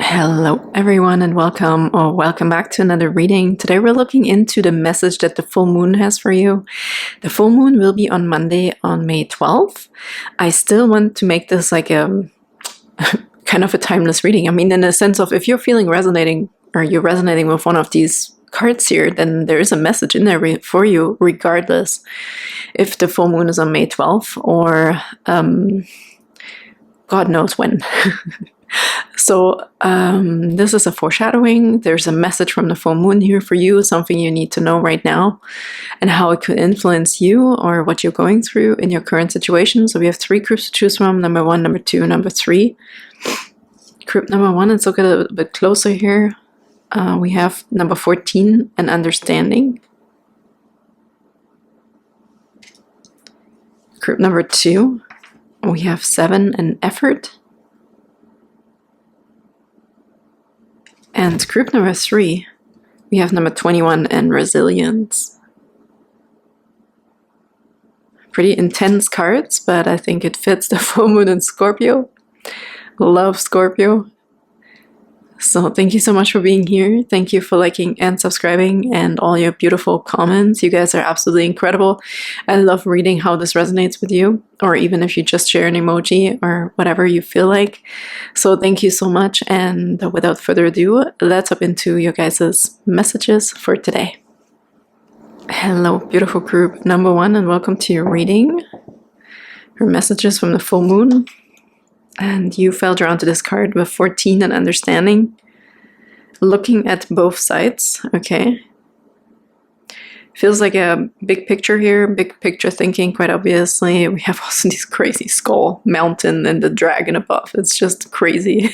Hello everyone and welcome back to another reading. Today we're looking into the message that the full moon has for you. The full moon will be on Monday on May 12th. I still want to make this like a kind of a timeless reading. I mean, in the sense of if you're feeling resonating or you're resonating with one of these cards here, then there is a message in there for you regardless if the full moon is on May 12th or God knows when. So this is a foreshadowing. There's a message from the full moon here for you, something you need to know right now and how it could influence you or what you're going through in your current situation. So we have 3 groups to choose from, number 1, number 2, number 3. Group number 1, let's look at it a little bit closer here. We have number 14, an understanding. Group number 2, we have 7, an effort. And group number 3, we have number 21 and resilience. Pretty intense cards, but I think it fits the full moon in Scorpio. Love Scorpio. So thank you so much for being here. Thank you for liking and subscribing and all your beautiful comments. You guys are absolutely incredible. I love reading how this resonates with you, or even if you just share an emoji or whatever you feel like. So thank you so much. And without further ado, let's hop into your guys' messages for today. Hello, beautiful group number 1, and welcome to your reading. Your messages from the full moon. And you fell drawn to this card with 14 and understanding. Looking at both sides, okay. Feels like a big picture here, big picture thinking, quite obviously. We have also this crazy skull, mountain, and the dragon above. It's just crazy.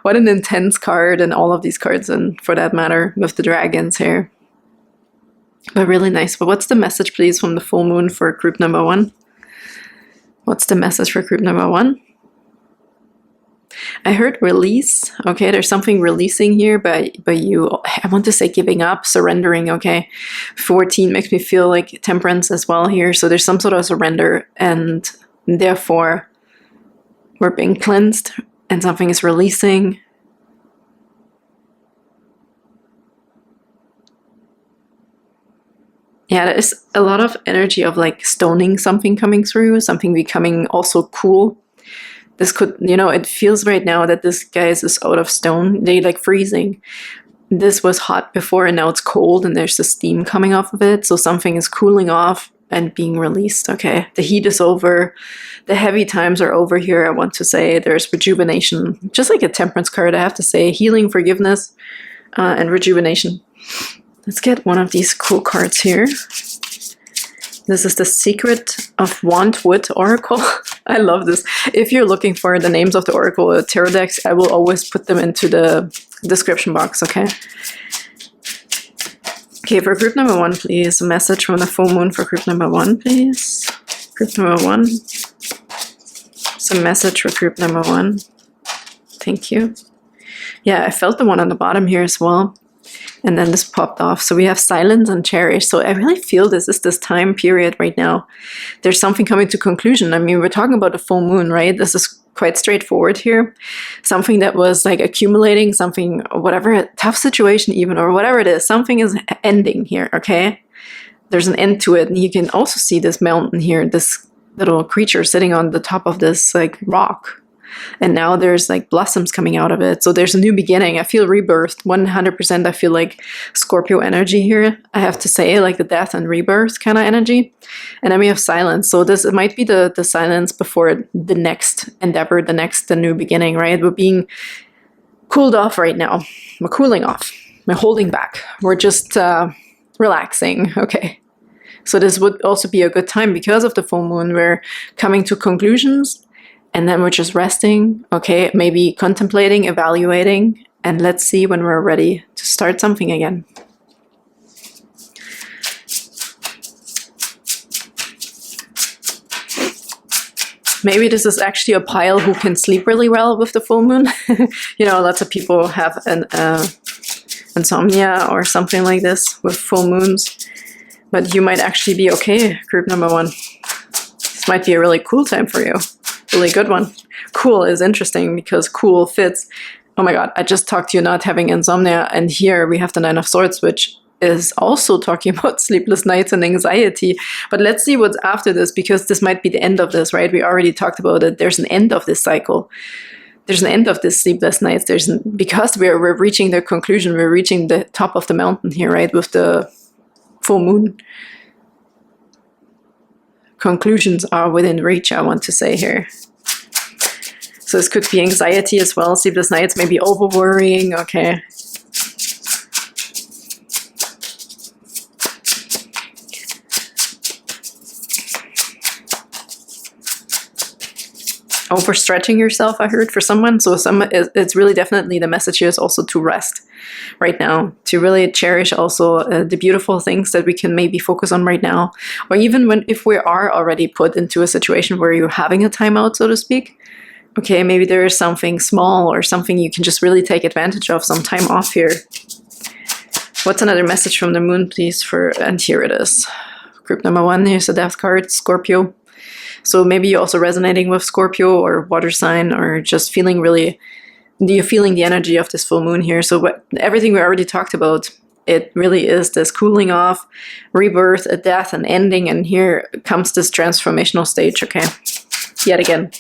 What an intense card, and all of these cards, and for that matter, with the dragons here. But really nice. But what's the message, please, from the full moon for group number 1? What's the message for group number 1? I heard release. Okay, there's something releasing here, but you, I want to say giving up, surrendering. Okay, 14 makes me feel like temperance as well here. So there's some sort of surrender, and therefore we're being cleansed and something is releasing. Yeah, there's a lot of energy of like stoning something coming through, something becoming also cool. This could, you know, it feels right now that this guy is out of stone. They like freezing. This was hot before and now it's cold and there's the steam coming off of it. So something is cooling off and being released. Okay, the heat is over. The heavy times are over here. I want to say there's rejuvenation. Just like a temperance card, I have to say. Healing, forgiveness, and rejuvenation. Let's get one of these cool cards here. This is the Secret of Wandwood Oracle. I love this. If you're looking for the names of the Oracle tarot decks, I will always put them into the description box, okay? Okay, for group number 1, please. A message from the full moon for group number 1, please. Group number 1. Some message for group number 1. Thank you. Yeah, I felt the one on the bottom here as well. And then this popped off. So we have silence and cherish. So I really feel this is this time period right now. There's something coming to conclusion. I mean, we're talking about the full moon, right? This is quite straightforward here. Something that was like accumulating, something, whatever, tough situation even, or whatever it is, something is ending here, okay? There's an end to it. And you can also see this mountain here, this little creature sitting on the top of this like rock. And now there's like blossoms coming out of it. So there's a new beginning. I feel rebirth. 100% I feel like Scorpio energy here. I have to say, like the death and rebirth kind of energy. And then we have silence. So this, it might be the silence before the next endeavor, the new beginning, right? We're being cooled off right now. We're cooling off. We're holding back. We're just relaxing. Okay. So this would also be a good time because of the full moon. We're coming to conclusions. And then we're just resting, okay, maybe contemplating, evaluating, and let's see when we're ready to start something again. Maybe this is actually a pile who can sleep really well with the full moon. You know, lots of people have an insomnia or something like this with full moons. But you might actually be okay, group number 1. This might be a really cool time for you. Really good one. Cool is interesting because cool fits oh my god, I just talked to you not having insomnia, and here we have the Nine of Swords, which is also talking about sleepless nights and anxiety. But let's see what's after this, because this might be the end of this, right? We already talked about it. There's an end of this cycle. There's an end of this sleepless nights. Because we're reaching the conclusion, we're reaching the top of the mountain here, right? With the full moon. Conclusions are within reach, I want to say here. So this could be anxiety as well, sleepless nights, maybe over-worrying, okay. Overstretching yourself, I heard, for someone. So it's really definitely the message here is also to rest right now, to really cherish also the beautiful things that we can maybe focus on right now. Or even if we are already put into a situation where you're having a timeout, so to speak, okay, maybe there is something small or something you can just really take advantage of, some time off here. What's another message from the moon, please? And here it is. Group number 1, here's the Death card, Scorpio. So maybe you're also resonating with Scorpio or water sign, or just feeling you're feeling the energy of this full moon here. So everything we already talked about, it really is this cooling off, rebirth, a death, an ending, and here comes this transformational stage, okay? Yet again.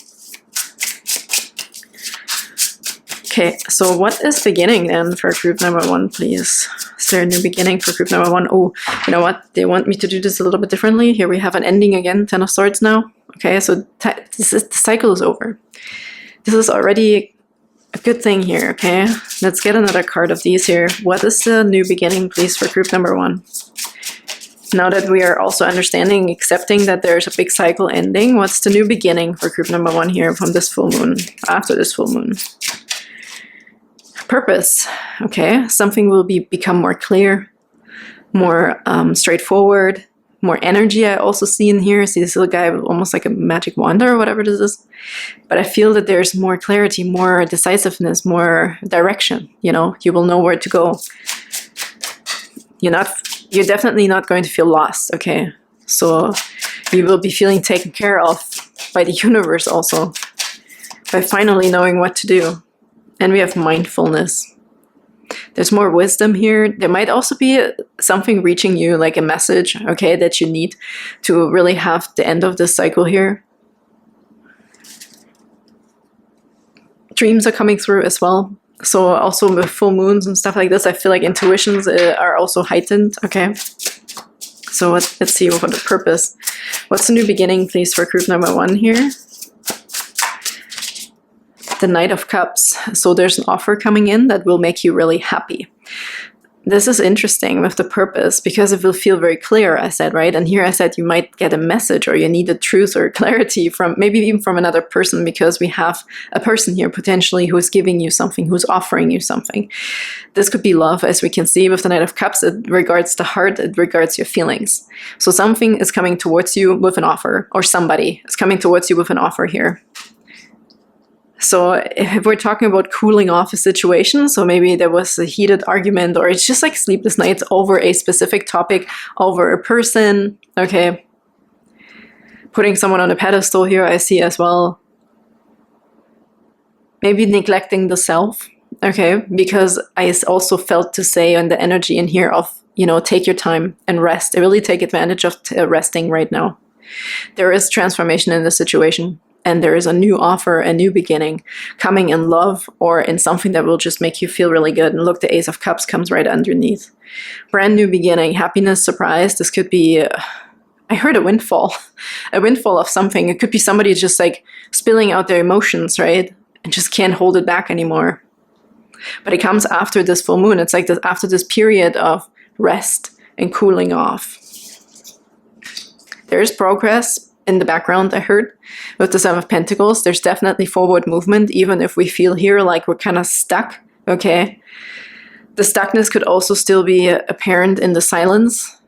Okay, so what is beginning then for group number 1, please? Is there a new beginning for group number 1? Oh, you know what? They want me to do this a little bit differently. Here we have an ending again, 10 of Swords now. Okay, so the cycle is over. This is already a good thing here, okay? Let's get another card of these here. What is the new beginning, please, for group number 1? Now that we are also understanding, accepting that there's a big cycle ending, what's the new beginning for group number 1 here from this full moon, after this full moon? Purpose, okay? Something will become more clear, more straightforward, more energy. I also see in here, I see this little guy with almost like a magic wand or whatever this is. But I feel that there's more clarity, more decisiveness, more direction, you know? You will know where to go. You're definitely not going to feel lost, okay? So you will be feeling taken care of by the universe also, by finally knowing what to do. And we have mindfulness. There's more wisdom here. There might also be something reaching you, like a message, okay, that you need to really have the end of this cycle here. Dreams are coming through as well. So also with full moons and stuff like this, I feel like intuitions are also heightened, okay? So let's see what the purpose. What's the new beginning, please, for group number 1 here? The Knight of Cups. So there's an offer coming in that will make you really happy. This is interesting with the purpose, because it will feel very clear, I said, right? And here I said you might get a message, or you need a truth or clarity from, maybe even from another person, because we have a person here potentially who is giving you something, who's offering you something. This could be love, as we can see with the Knight of Cups. It regards the heart, it regards your feelings. So something is coming towards you with an offer, or somebody is coming towards you with an offer here. So if we're talking about cooling off a situation, so maybe there was a heated argument, or it's just like sleepless nights over a specific topic, over a person, okay? Putting someone on a pedestal here, I see as well. Maybe neglecting the self, okay? Because I also felt to say on the energy in here of, you know, take your time and rest. I really take advantage of resting right now. There is transformation in the situation. And there is a new offer, a new beginning coming in love, or in something that will just make you feel really good. And look, the Ace of Cups comes right underneath. Brand new beginning, happiness, surprise. This could be, I heard a windfall of something. It could be somebody just like spilling out their emotions, right? And just can't hold it back anymore. But it comes after this full moon. It's like after this period of rest and cooling off. There is progress in the background, I heard, with the Seven of Pentacles. There's definitely forward movement, even if we feel here like we're kind of stuck, okay? The stuckness could also still be apparent in the silence,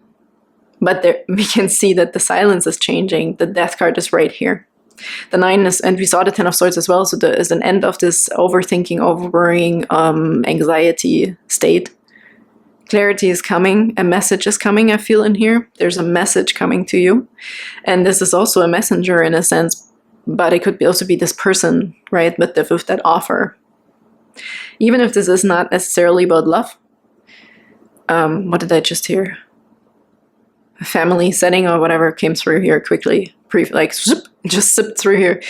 but we can see that the silence is changing. The Death card is right here. The 9 is, and we saw the 10 of Swords as well, so there is an end of this overthinking, over-worrying, anxiety state. Clarity is coming, a message is coming, I feel in here. There's a message coming to you. And this is also a messenger in a sense, but it could also be this person, right, with that offer. Even if this is not necessarily about love. What did I just hear? A family setting or whatever came through here quickly. Like, zip, just zipped through here.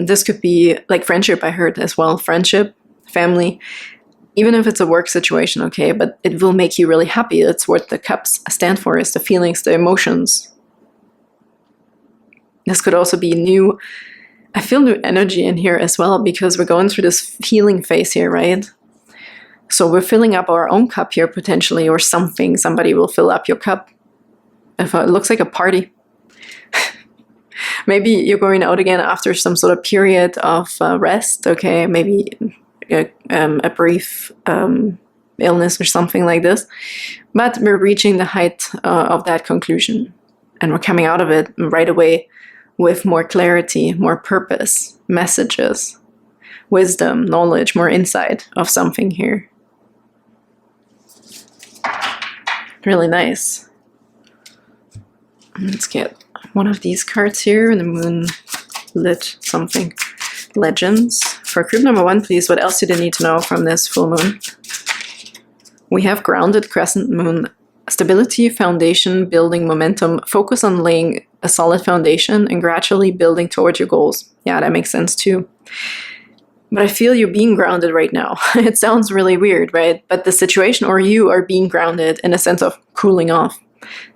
This could be like friendship, I heard as well. Friendship, family. Even if it's a work situation, okay, but it will make you really happy. That's what the cups stand for, is the feelings, the emotions. This could also be new, I feel new energy in here as well, because we're going through this healing phase here, right? So we're filling up our own cup here potentially, or something. Somebody will fill up your cup. If it looks like a party. Maybe you're going out again after some sort of period of rest, okay? Maybe a brief illness or something like this. But we're reaching the height of that conclusion. And we're coming out of it right away with more clarity, more purpose, messages, wisdom, knowledge, more insight of something here. Really nice. Let's get one of these cards here, the Moonlit something. Legends. For group number 1, please, what else do they need to know from this full moon? We have grounded crescent moon. Stability, foundation, building momentum. Focus on laying a solid foundation and gradually building towards your goals. Yeah, that makes sense too. But I feel you're being grounded right now. It sounds really weird, right? But the situation, or you are being grounded in a sense of cooling off.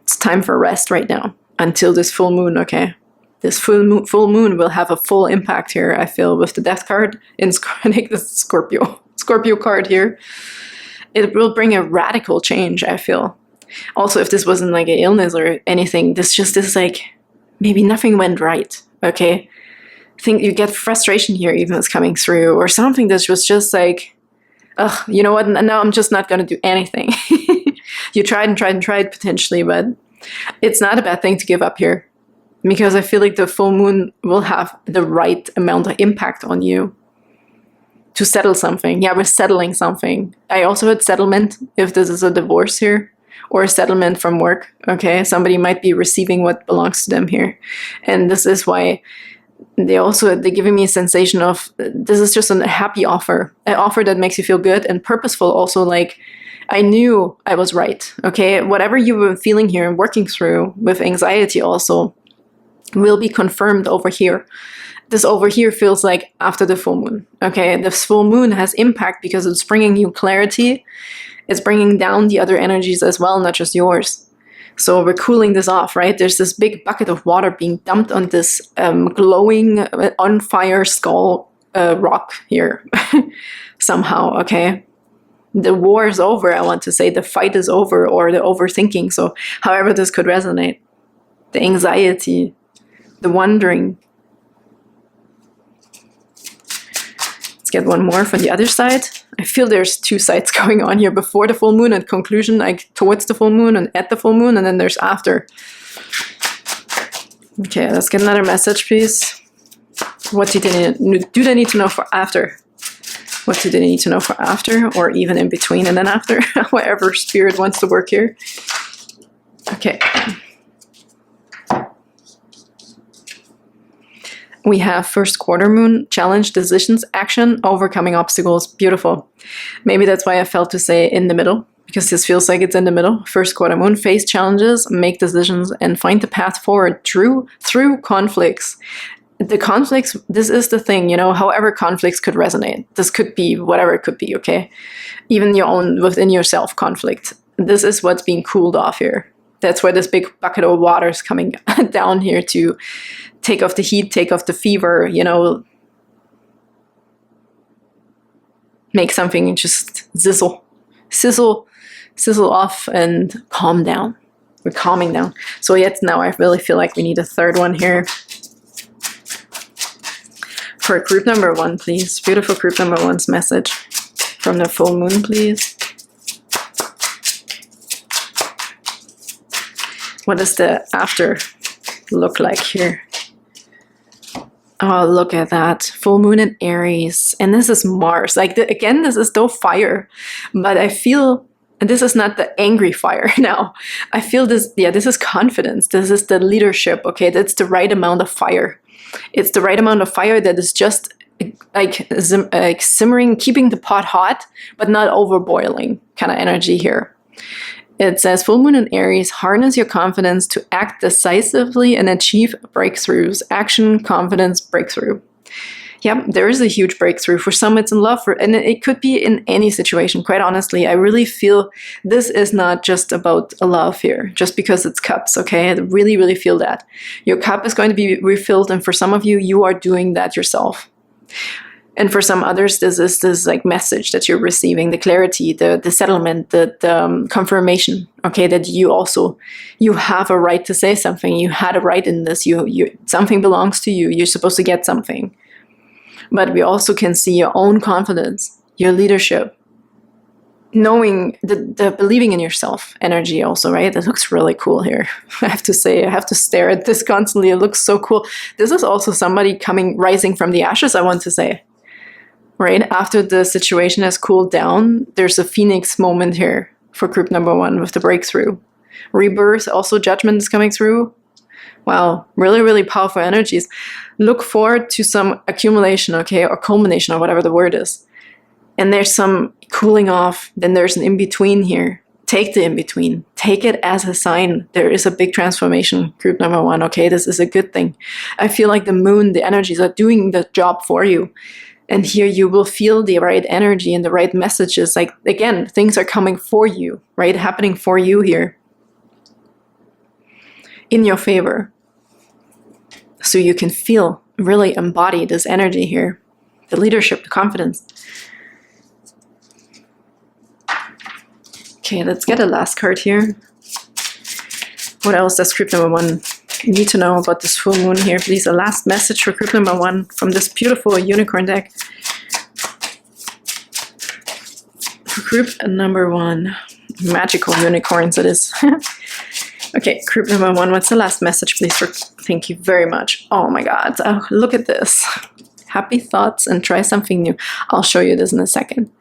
It's time for rest right now until this full moon, okay? This full moon will have a full impact here, I feel, with the death card in the Scorpio card here. It will bring a radical change, I feel. Also, if this wasn't like an illness or anything, this just is like, maybe nothing went right, okay? I think you get frustration here even it's coming through, or something that was just like, ugh, you know what, now I'm just not going to do anything. You tried and tried and tried potentially, but it's not a bad thing to give up here, because I feel like the full moon will have the right amount of impact on you to settle something. Yeah, we're settling something. I also heard settlement, if this is a divorce here, or a settlement from work, okay? Somebody might be receiving what belongs to them here. And this is why they're giving me a sensation of, this is just a happy offer, an offer that makes you feel good and purposeful. Also, like, I knew I was right, okay? Whatever you were feeling here and working through with anxiety also will be confirmed over here. This over here feels like after the full moon, okay? The full moon has impact because it's bringing you clarity. It's bringing down the other energies as well, not just yours. So we're cooling this off, right? There's this big bucket of water being dumped on this glowing, on fire skull rock here somehow, okay? The war is over, I want to say. The fight is over, or the overthinking. So however this could resonate. The anxiety, the wondering. Let's get one more from the other side. I feel there's two sides going on here. Before the full moon and conclusion, like towards the full moon and at the full moon, and then there's after. Okay, let's get another message, please. What do they need to know for after? What do they need to know for after, or even in between and then after? Whatever spirit wants to work here. Okay. We have first quarter moon, challenge, decisions, action, overcoming obstacles. Beautiful. Maybe that's why I felt to say in the middle, because this feels like it's in the middle. First quarter moon, face challenges, make decisions, and find the path forward through conflicts. The conflicts, this is the thing, you know, however conflicts could resonate. This could be whatever it could be, okay? Even your own, within yourself conflict. This is what's being cooled off here. That's where this big bucket of water is coming down here to take off the heat, take off the fever, you know, make something just sizzle off and calm down. We're calming down. So yet now I really feel like we need a third one here. For group number 1, please. Beautiful group number 1's message from the full moon, please. What does the after look like here? Oh, look at that. Full moon in Aries. And this is Mars. Like, again, this is still fire. But I feel, and this is not the angry fire now. I feel this, yeah, this is confidence. This is the leadership, okay? That's the right amount of fire. It's the right amount of fire that is just like simmering, keeping the pot hot, but not overboiling kind of energy here. It says, full moon in Aries, harness your confidence to act decisively and achieve breakthroughs. Action, confidence, breakthrough. Yep, there is a huge breakthrough. For some, it's in love, and it could be in any situation. Quite honestly, I really feel this is not just about a love here, just because it's cups, okay? I really, really feel that. Your cup is going to be refilled, and for some of you, you are doing that yourself. And for some others, this is this like message that you're receiving, the clarity, the settlement, the confirmation, okay, that you have a right to say something. You had a right in this. Something belongs to you. You're supposed to get something. But we also can see your own confidence, your leadership, knowing the believing in yourself energy also, right? That looks really cool here. I have to say, I have to stare at this constantly. It looks so cool. This is also somebody rising from the ashes, I want to say. Right after the situation has cooled down, there's a phoenix moment here for group number 1 with the breakthrough. Rebirth, also judgment is coming through. Wow, really, really powerful energies. Look forward to some accumulation, okay, or culmination, or whatever the word is. And there's some cooling off, then there's an in-between here. Take the in-between. Take it as a sign. There is a big transformation, group number 1, okay? This is a good thing. I feel like the moon, the energies are doing the job for you. And here you will feel the right energy and the right messages. Like, again, things are coming for you, right? Happening for you here. In your favor. So you can feel, really embody this energy here. The leadership, the confidence. Okay, let's get a last card here. What else does group number 1 need to know about this full moon here? Please, a last message for group number 1 from this beautiful unicorn deck. For group number 1, magical unicorns it is. Okay, group number 1, what's the last message, please? Thank you very much. Oh my God, oh, look at this. Happy thoughts and try something new. I'll show you this in a second.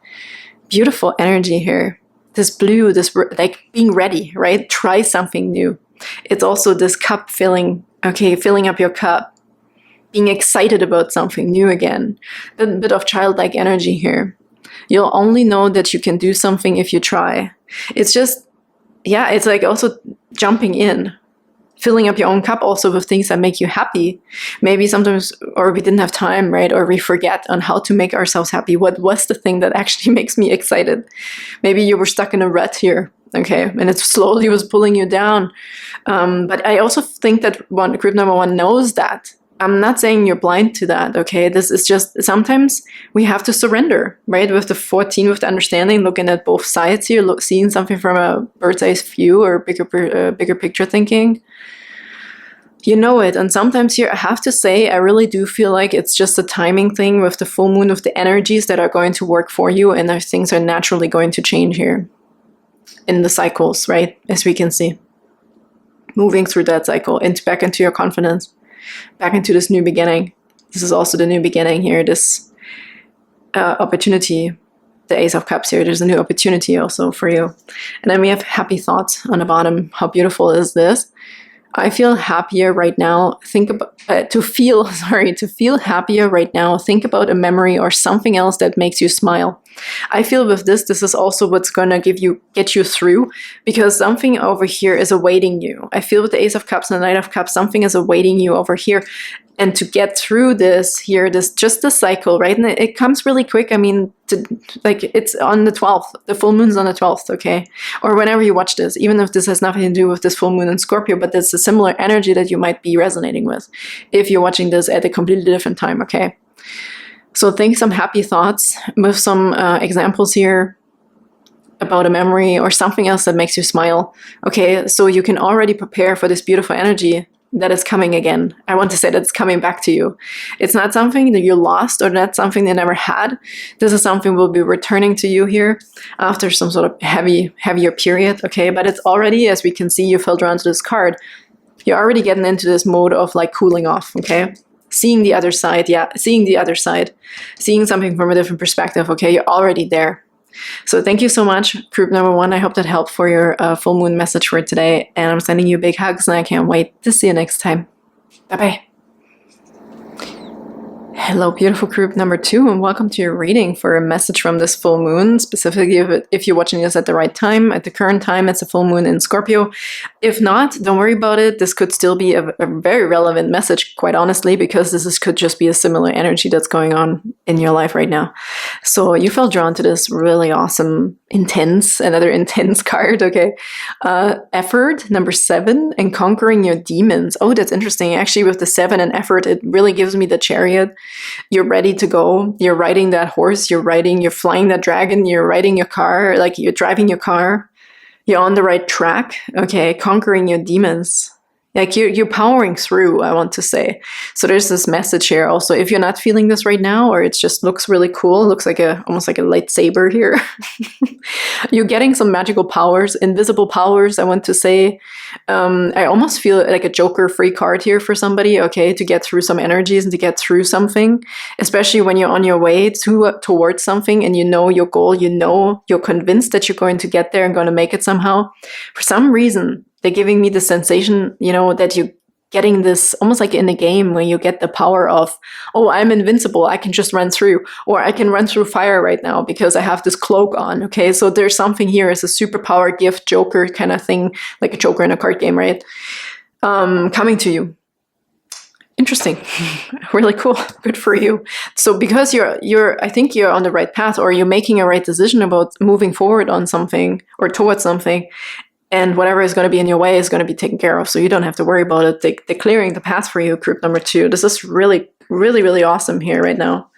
Beautiful energy here. This blue, this like being ready, right? Try something new. It's also this cup filling, okay, filling up your cup, being excited about something new again. A bit of childlike energy here. You'll only know that you can do something if you try. It's just, yeah, it's like also jumping in, filling up your own cup also with things that make you happy. Maybe sometimes, or we didn't have time, right? Or we forget on how to make ourselves happy. What was the thing that actually makes me excited? Maybe you were stuck in a rut here. Okay, and it slowly was pulling you down. But I also think that group number 1 knows that. I'm not saying you're blind to that, okay? This is just, sometimes we have to surrender, right? With the 14, with the understanding, looking at both sides here, seeing something from a bird's eye view or bigger picture thinking. You know it, and sometimes here, I have to say, I really do feel like it's just a timing thing with the full moon, with the energies that are going to work for you, and things are naturally going to change here. In the cycles, right? As we can see. Moving through that cycle, back into your confidence. Back into this new beginning. This is also the new beginning here. This opportunity. The Ace of Cups here. There's a new opportunity also for you. And then we have happy thoughts on the bottom. How beautiful is this? I feel happier right now. To feel happier right now. Think about a memory or something else that makes you smile. I feel with this is also what's going to get you through, because something over here is awaiting you. I feel with the Ace of Cups and the Knight of Cups, something is awaiting you over here. And to get through this here, just the cycle, right? And it comes really quick. I mean, it's on the 12th. The full moon's on the 12th, okay? Or whenever you watch this, even if this has nothing to do with this full moon in Scorpio, but there's a similar energy that you might be resonating with if you're watching this at a completely different time, okay? So think some happy thoughts with some examples here about a memory or something else that makes you smile, okay? So you can already prepare for this beautiful energy that is coming again. I want to say that it's coming back to you. It's not something that you lost or not something they never had. This is something will be returning to you here after some sort of heavier period, okay? But it's already, as we can see, you filled around to this card. You're already getting into this mode of like cooling off, okay? Seeing the other side, yeah, seeing the other side. Seeing something from a different perspective, okay? You're already there. So thank you so much, group number 1. I hope that helped for your full moon message for today. And I'm sending you big hugs, and I can't wait to see you next time. Bye-bye. Hello, beautiful group number 2, and welcome to your reading for a message from this full moon. Specifically, if you're watching this at the right time, at the current time, it's a full moon in Scorpio. If not, don't worry about it. This could still be a very relevant message, quite honestly, because could just be a similar energy that's going on in your life right now. So you felt drawn to this really awesome, another intense card, okay? Effort, number 7, and conquering your demons. Oh, that's interesting. Actually, with the 7 and effort, it really gives me the Chariot. You're ready to go. You're riding that horse. You're flying that dragon. You're riding your car. Like, you're driving your car. You're on the right track. Okay, conquering your demons. Like, you're powering through, I want to say. So there's this message here also. If you're not feeling this right now, or it just looks really cool, it looks like almost like a lightsaber here. You're getting some magical powers, invisible powers, I want to say. I almost feel like a Joker free card here for somebody, okay, to get through some energies and to get through something, especially when you're on your way towards something and you know your goal, you're convinced that you're going to get there and going to make it somehow. For some reason, they're giving me the sensation, that you're getting this almost like in a game where you get the power of, oh, I'm invincible. I can just run through, or I can run through fire right now because I have this cloak on. Okay, so there's something here as a superpower gift, Joker kind of thing, like a Joker in a card game, right? Coming to you. Interesting. Really cool. Good for you. So because I think you're on the right path, or you're making a right decision about moving forward on something or towards something. And whatever is going to be in your way is going to be taken care of. So you don't have to worry about it. They're clearing the path for you, group number 2. This is really, really, really awesome here right now.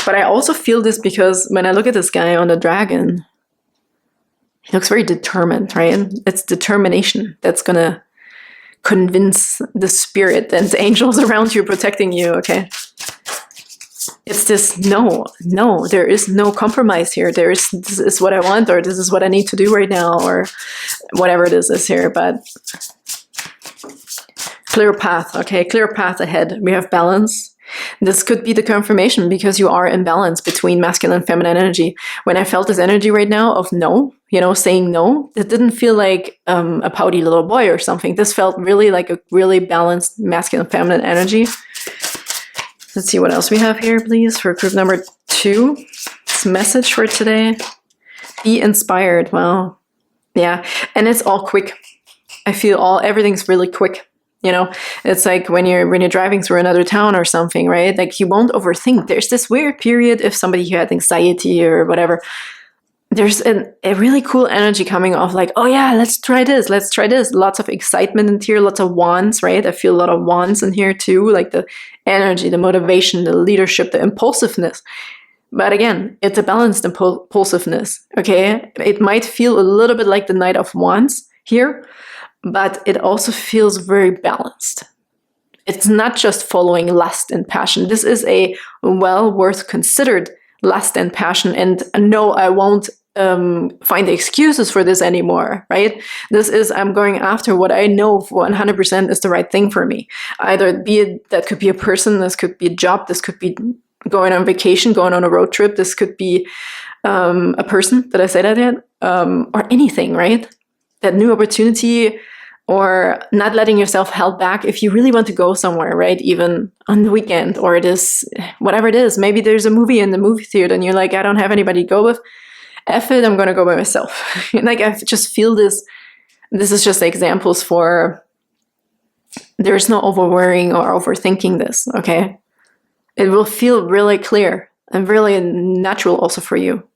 But I also feel this because when I look at this guy on the dragon, he looks very determined, right? It's determination that's going to convince the spirit and the angels around you protecting you, okay? It's this, no, there is no compromise here. This is what I want, or this is what I need to do right now, or whatever it is here, but clear path, okay? Clear path ahead. We have balance. This could be the confirmation because you are in balance between masculine and feminine energy. When I felt this energy right now of no, saying no, it didn't feel like a pouty little boy or something. This felt really like a really balanced masculine and feminine energy. Let's see what else we have here, please, for group number 2. This message for today. Be inspired. Well, yeah. And it's all quick. I feel everything's really quick. It's like when you're driving through another town or something, right? Like, you won't overthink. There's this weird period if somebody who had anxiety or whatever. There's a really cool energy coming off, like, oh yeah, let's try this. Lots of excitement in here, lots of wands, right? I feel a lot of wands in here too, like the energy, the motivation, the leadership, the impulsiveness. But again, it's a balanced impulsiveness, okay? It might feel a little bit like the Knight of Wands here, but it also feels very balanced. It's not just following lust and passion. This is a well worth considered lust and passion, and no, I won't find excuses for this anymore, right? This is, I'm going after what I know for 100% is the right thing for me. Either that could be a person, this could be a job, this could be going on vacation, going on a road trip, this could be a person, did I say that yet? Or anything, right? That new opportunity, or not letting yourself held back if you really want to go somewhere, right? Even on the weekend, or it is, whatever it is. Maybe there's a movie in the movie theater and you're like, I don't have anybody to go with. F it, I'm going to go by myself. Like, I just feel this. This is just examples for there's no overworrying or overthinking this, okay? It will feel really clear and really natural also for you.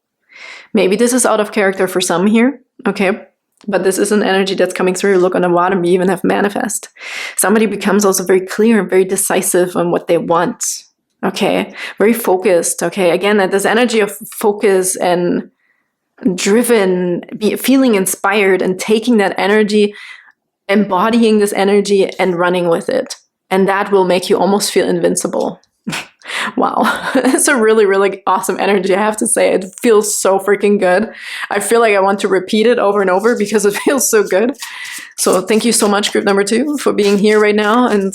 Maybe this is out of character for some here, okay? But this is an energy that's coming through. Look on the bottom, you even have manifest. Somebody becomes also very clear, very decisive on what they want, okay? Very focused, okay? Again, this energy of focus and driven, feeling inspired and taking that energy, embodying this energy and running with it. And that will make you almost feel invincible. Wow. It's a really, really awesome energy, I have to say. It feels so freaking good. I feel like I want to repeat it over and over because it feels so good. So thank you so much, group number 2, for being here right now and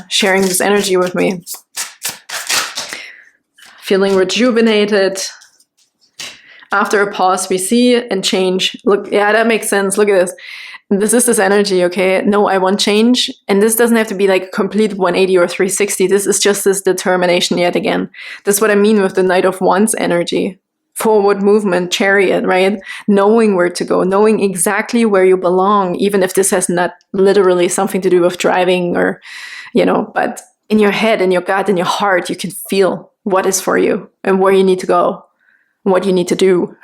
sharing this energy with me. Feeling rejuvenated. After a pause, we see and change. Look, yeah, that makes sense. Look at this. This is this energy, okay? No, I want change. And this doesn't have to be like a complete 180 or 360. This is just this determination yet again. That's what I mean with the Knight of Wands energy. Forward movement, chariot, right? Knowing where to go, knowing exactly where you belong, even if this has not literally something to do with driving or, you know, but in your head, in your gut, in your heart, you can feel what is for you and where you need to go, what you need to do.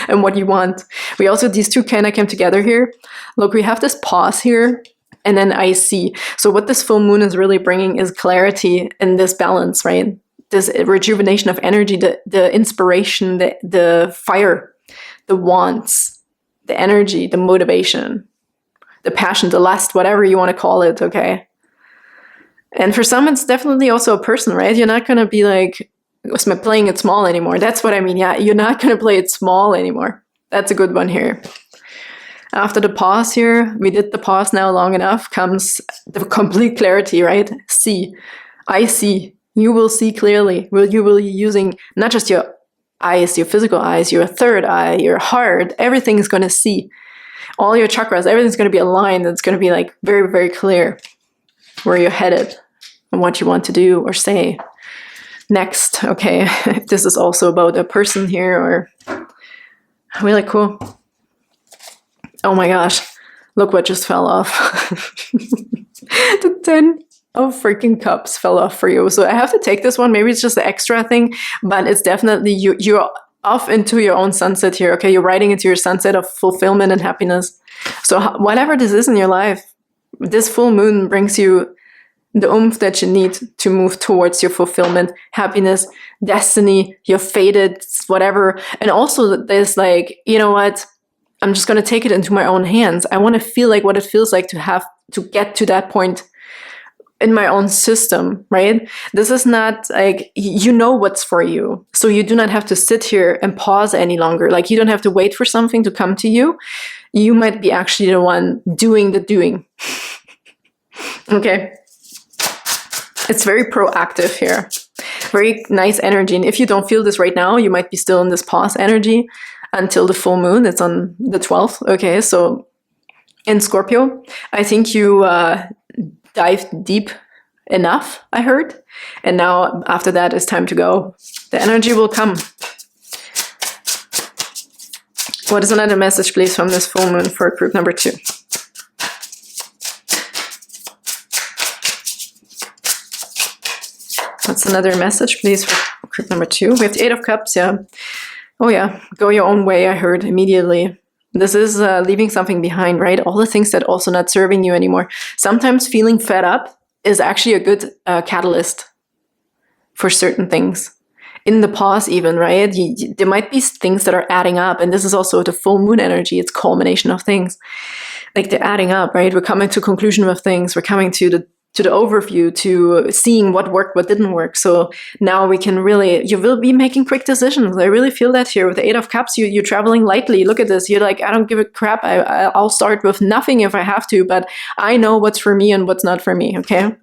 And what you want. We also, these two kind of came together here. Look, we have this pause here, and then I see. So what this full moon is really bringing is clarity and this balance, right? This rejuvenation of energy, the inspiration, the fire, the wants, the energy, the motivation, the passion, the lust, whatever you want to call it, okay? And for some, it's definitely also a person, right? You're not going to be like, playing it small anymore. That's what I mean. Yeah, you're not going to play it small anymore. That's a good one here. After the pause here, we did the pause now long enough, comes the complete clarity, right? See. I see. You will see clearly. You will be using not just your eyes, your physical eyes, your third eye, your heart. Everything is going to see. All your chakras, everything's going to be aligned. It's going to be like very, very clear where you're headed and what you want to do or say. Next, okay, this is also about a person here, or really cool. Oh my gosh, look what just fell off. The 10 of freaking cups fell off for you. So I have to take this one. Maybe it's just the extra thing, but it's definitely you're off into your own sunset here. Okay, you're riding into your sunset of fulfillment and happiness. So whatever this is in your life, this full moon brings you the oomph that you need to move towards your fulfillment, happiness, destiny, your fated, whatever. And also there's like, you know what? I'm just going to take it into my own hands. I want to feel like what it feels like to have to get to that point in my own system, right? This is not like, you know what's for you. So you do not have to sit here and pause any longer. Like you don't have to wait for something to come to you. You might be actually the one doing the doing. Okay. It's very proactive here. Very nice energy. And if you don't feel this right now, you might be still in this pause energy until the full moon. It's on the 12th. Okay, so in Scorpio, I think you dived deep enough, I heard. And now after that, it's time to go. The energy will come. What is another message, please, from this full moon for group number 2? What's another message, please, for group number 2? We have the 8 of Cups, yeah. Oh, yeah. Go your own way, I heard immediately. This is leaving something behind, right? All the things that also not serving you anymore. Sometimes feeling fed up is actually a good catalyst for certain things. In the pause even, right? There might be things that are adding up. And this is also the full moon energy. It's culmination of things. Like they're adding up, right? We're coming to conclusion of things. We're coming to the overview, to seeing what worked, what didn't work. So now we can really, you will be making quick decisions. I really feel that here with the 8 of Cups, you're traveling lightly. Look at this. You're like, I don't give a crap. I'll start with nothing if I have to, but I know what's for me and what's not for me, okay?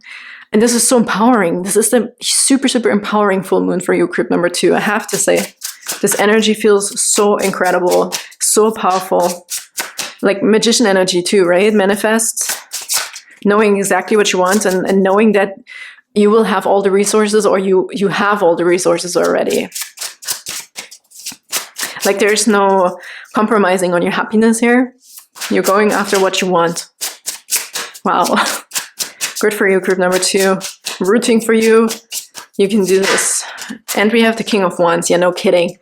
And this is so empowering. This is the super, super empowering full moon for you, group number 2. I have to say, this energy feels so incredible, so powerful. Like magician energy too, right? Manifest. Knowing exactly what you want and knowing that you will have all the resources, or you have all the resources already. Like there's no compromising on your happiness here. You're going after what you want. Wow. Good for you, group number 2. Rooting for you. You can do this. And we have the King of Wands. Yeah, no kidding.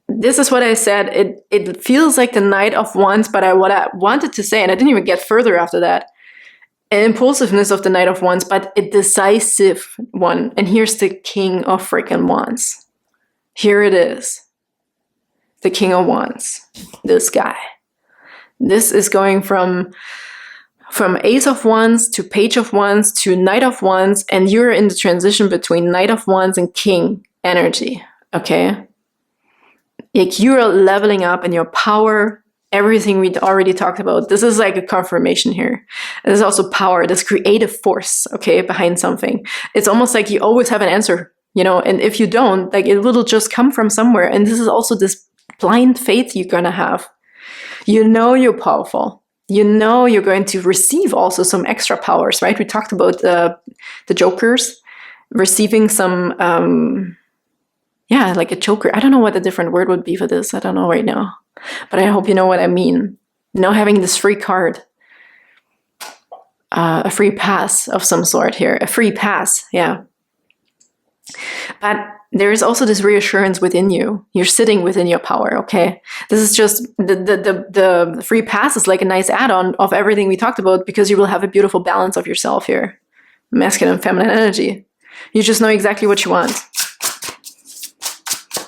This is what I said. It feels like the Knight of Wands, but what I wanted to say, and I didn't even get further after that, an impulsiveness of the Knight of Wands, but a decisive one. And here's the King of freaking Wands. Here it is. The King of Wands. This guy. This is going from Ace of Wands to Page of Wands to Knight of Wands, and you're in the transition between Knight of Wands and King energy. Okay? Like you're leveling up in your power, everything we already talked about. This is like a confirmation here. And there's also power, this creative force, okay, behind something. It's almost like you always have an answer, you know, and if you don't, like it will just come from somewhere. And this is also this blind faith you're gonna have. You know you're powerful. you know you're going to receive also some extra powers, right? We talked about the jokers receiving some, like a joker. I don't know what a different word would be for this. I don't know right now. But I hope you know what I mean. Having this free card. A free pass of some sort here. A free pass, yeah. But there is also this reassurance within you. You're sitting within your power, okay? This is just, the free pass is like a nice add-on of everything we talked about, because you will have a beautiful balance of yourself here. Masculine and feminine energy. You just know exactly what you want.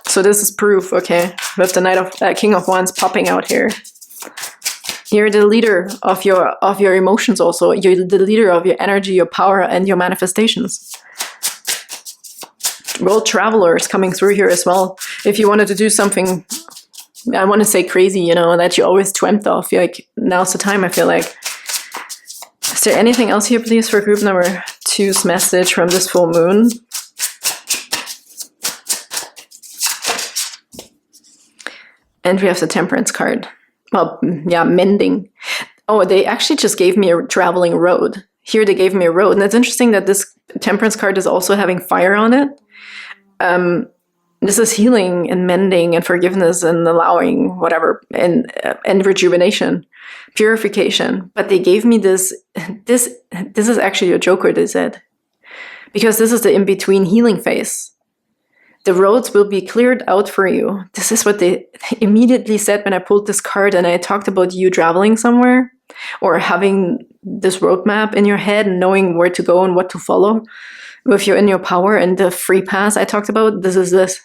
So this is proof, okay? With the Knight of King of Wands popping out here. You're the leader of your emotions also. You're the leader of your energy, your power, and your manifestations. World traveler is coming through here as well. If you wanted to do something, I want to say crazy, that you always dreamt of, like now's the time, I feel like. Is there anything else here, please, for group number 2's message from this full moon? And we have the Temperance card. Well, yeah, mending. Oh, they actually just gave me a traveling road. Here they gave me a road. And it's interesting that this Temperance card is also having fire on it. This is healing and mending and forgiveness and allowing whatever, and rejuvenation, purification. But they gave me this is actually a joker, they said. Because this is the in-between healing phase. The roads will be cleared out for you. This is what they immediately said when I pulled this card and I talked about you traveling somewhere or having this roadmap in your head and knowing where to go and what to follow. If you're in your power and the free pass I talked about, this is this.